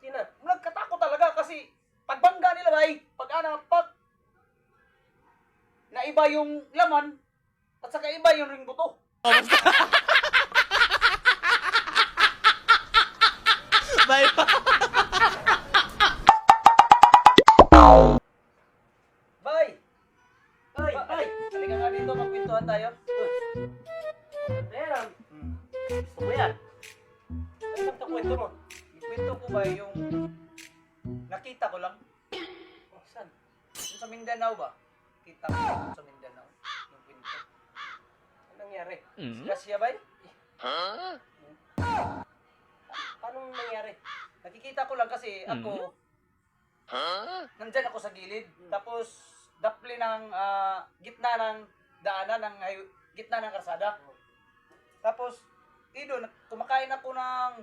yun ah. Nagkatakot talaga kasi pagbangga nila bay, pag naiba yung laman at saka iba yung ring buto. Bay. Bay! Ay, ay! Halika nga dito, magpintuhan tayo. Ayan. Gusto mo yan? Ano bang kwento mo? Kwento ko ba yung nakita ko lang? Oh, saan? Yung sa Mindanao ba? Kita ko yung sa Mindanao. Yung kwento. Anong nangyari? Disgrasya ba? Paano nangyari? Nakikita ko lang kasi ako, nandyan ako sa gilid. Tapos, dapli ng gitna ng daanan, gitna ng karsada. Tapos, kumakain ako ng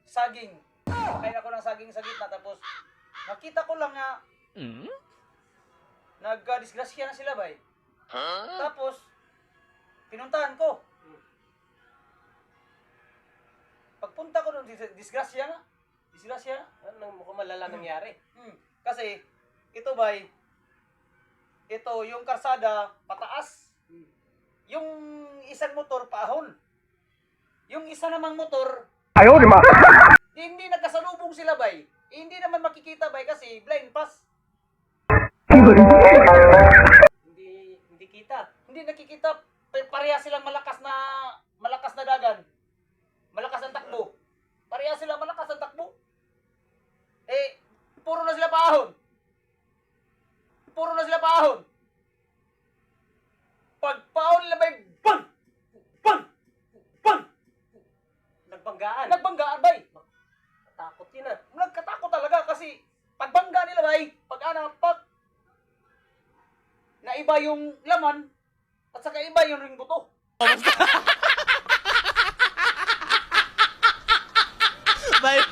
saging. Kumakain ako ng saging sa gitna. Tapos, nakita ko lang nga, nag-disgrasya na sila ba eh. Tapos, pinuntahan ko. Pagpunta ko doon, disgrasya na. Disgrasya na. Anong mukhang malala nangyari? Kasi, ito ba ito, yung karsada, pataas. Yung isang motor, paahon. Yung isa namang motor, Ayaw, di ba? hindi nagkasalubong sila bay. Hindi naman makikita bay kasi blind pass. Hindi kita. Hindi nakikita, pareha silang malakas na dagan. Malakas ang takbo. Pareha sila malakas ang takbo. Eh, puro na sila paahon. Puro na sila paahon. Pag paahon nila bay, bang! Bang! Bang! Nagbanggaan. Nagbanggaan bay. Takot yun ah. Nagkatakot talaga kasi pagbangga nila bay, pag naiba yung laman at saka iba yung ring buto. Bay.